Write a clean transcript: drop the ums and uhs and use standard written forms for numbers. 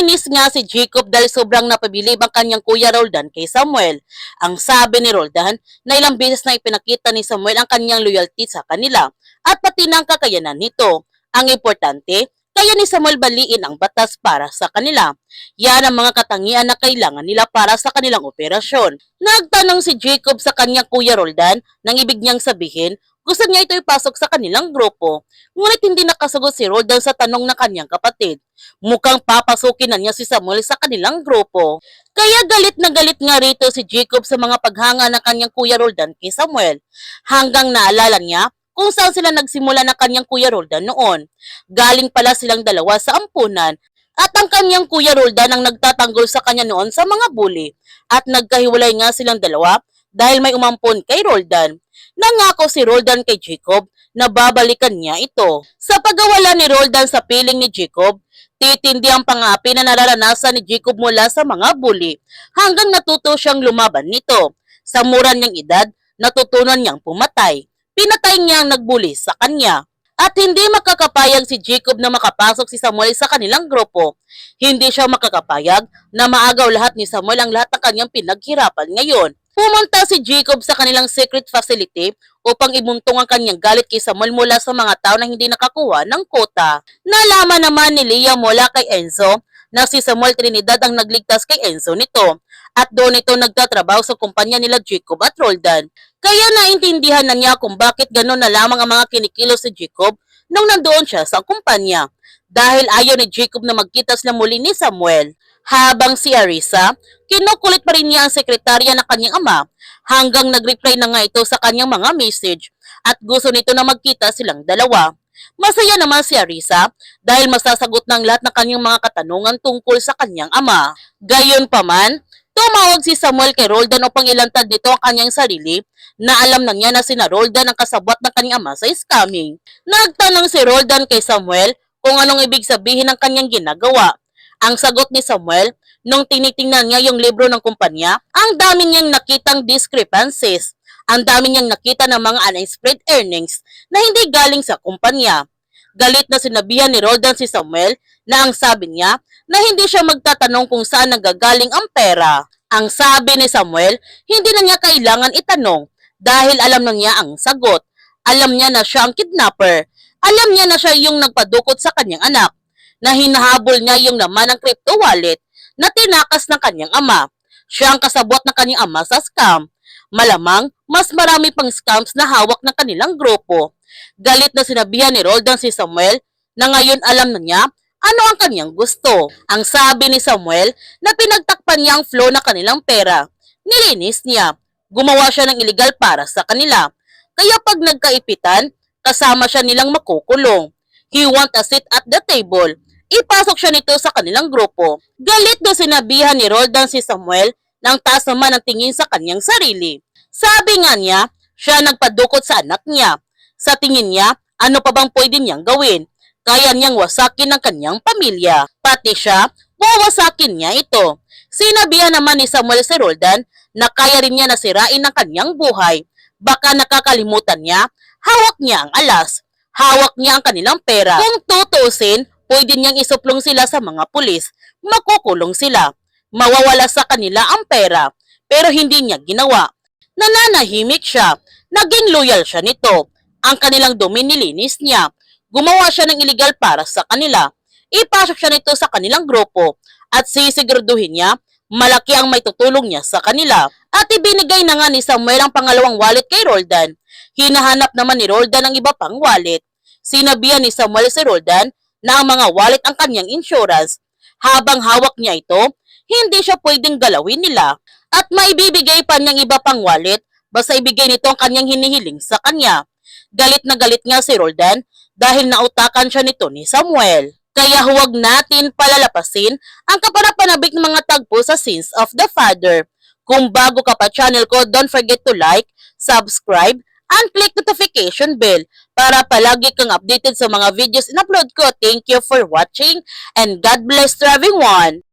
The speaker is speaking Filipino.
Nainis nga si Jacob dahil sobrang napabilib ang kanyang kuya Roldan kay Samuel. Ang sabi ni Roldan na ilang beses na ipinakita ni Samuel ang kanyang loyalty sa kanila at pati ng kakayanan nito. Ang importante, kaya ni Samuel baliin ang batas para sa kanila. Yan ang mga katangian na kailangan nila para sa kanilang operasyon. Nagtanong si Jacob sa kanyang kuya Roldan nang ibig niyang sabihin gusto niya ito ipasok sa kanilang grupo. Ngunit hindi nakasagot si Roldan sa tanong ng kanyang kapatid. Mukhang papasukin na niya si Samuel sa kanilang grupo. Kaya galit na galit nga rito si Jacob sa mga paghanga ng kanyang kuya Roldan kay Samuel. Hanggang naalala niya kung saan sila nagsimula ng kanyang kuya Roldan noon. Galing pala silang dalawa sa ampunan at ang kanyang kuya Roldan ang nagtatanggol sa kanya noon sa mga bully. At nagkahiwalay nga silang dalawa dahil may umampon kay Roldan. Nangako si Roldan kay Jacob na babalikan niya ito. Sa pagawala ni Roldan sa piling ni Jacob, titindi ang pangapi na nararanasan ni Jacob mula sa mga bully hanggang natuto siyang lumaban nito. Sa mura niyang edad, natutunan niyang pumatay. Pinatay niya ang nagbully sa kanya. At hindi makakapayag si Jacob na makapasok si Samuel sa kanilang grupo. Hindi siya makakapayag na maagaw lahat ni Samuel ang lahat ng kanyang pinaghirapan ngayon. Pumunta si Jacob sa kanilang secret facility upang ibuntong ang kanyang galit kay Samuel mula sa mga tao na hindi nakakuha ng kota. Nalaman naman ni Leah mula kay Enzo na si Samuel Trinidad ang nagligtas kay Enzo nito at doon ito nagtatrabaho sa kumpanya nila Jacob at Roldan. Kaya naintindihan na niya kung bakit gano'n na lamang ang mga kinikilos si Jacob nung nandoon siya sa kumpanya dahil ayaw ni Jacob na magkita sila muli ni Samuel. Habang si Arisa, kinukulit pa rin niya ang sekretarya ng kanyang ama hanggang nag-reply na nga ito sa kanyang mga message at gusto nito na magkita silang dalawa. Masaya naman si Arisa dahil masasagot ng lahat ng kanyang mga katanungan tungkol sa kanyang ama. Gayunpaman, tumawag si Samuel kay Roldan upang ilantad nito ang kanyang sarili na alam na niya na sina Roldan ang kasabwat ng kanyang ama sa scamming. Nagtanong si Roldan kay Samuel kung anong ibig sabihin ng kanyang ginagawa. Ang sagot ni Samuel, nung tinitingnan niya yung libro ng kumpanya, ang dami niyang nakitang discrepancies. Ang dami niyang nakita ng mga unexplained earnings na hindi galing sa kumpanya. Galit na sinabihan ni Roldan si Samuel na ang sabi niya na hindi siya magtatanong kung saan nanggagaling ang pera. Ang sabi ni Samuel, hindi na niya kailangan itanong dahil alam na niya ang sagot. Alam niya na siya ang kidnapper. Alam niya na siya yung nagpadukot sa kanyang anak na hinahabol niya yung laman ng crypto wallet na tinakas ng kanyang ama. Siya ang kasabwat ng kanyang ama sa scam. Malamang, mas marami pang scams na hawak ng kanilang grupo. Galit na sinabihan ni Roldan si Samuel na ngayon alam na niya ano ang kanyang gusto. Ang sabi ni Samuel na pinagtakpan niya ang flow ng kanilang pera. Nilinis niya. Gumawa siya ng illegal para sa kanila. Kaya pag nagkaipitan, kasama siya nilang makukulong. He want a seat at the table. Ipasok siya nito sa kanilang grupo. Galit na sinabihan ni Roldan si Samuel nang taas naman ang tingin sa kanyang sarili. Sabi nga niya, siya nagpadukot sa anak niya. Sa tingin niya, ano pa bang pwede niyang gawin? Kaya niyang wasakin ang kanyang pamilya. Pati siya, wawasakin niya ito. Sinabihan naman ni Samuel si Roldan na kaya rin niya nasirain ang kanyang buhay. Baka nakakalimutan niya, hawak niya ang alas. Hawak niya ang kanilang pera. Kung tutusin, pwede niyang isuplong sila sa mga pulis. Makukulong sila. Mawawala sa kanila ang pera. Pero hindi niya ginawa. Nananahimik siya. Naging loyal siya nito. Ang kanilang dumi nilinis niya. Gumawa siya ng illegal para sa kanila. Ipasok siya nito sa kanilang grupo. At sisiguraduhin niya, malaki ang may tutulong niya sa kanila. At ibinigay na nga ni Samuel ang pangalawang wallet kay Roldan. Hinahanap naman ni Roldan ang iba pang wallet. Sinabihan ni Samuel si Roldan na ang mga wallet ang kanyang insurance. Habang hawak niya ito, hindi siya pwedeng galawin nila. At maibibigay pa niyang iba pang wallet basta ibigay nito ang kanyang hinihiling sa kanya. Galit na galit nga si Roldan dahil nautakan siya nito ni Samuel. Kaya huwag natin palalapasin ang kapanapanabik ng mga tagpo sa Sins of the Father. Kung bago ka pa channel ko, don't forget to like, subscribe, and click notification bell para palagi kang updated sa mga videos in upload ko. Thank you for watching and God bless to everyone!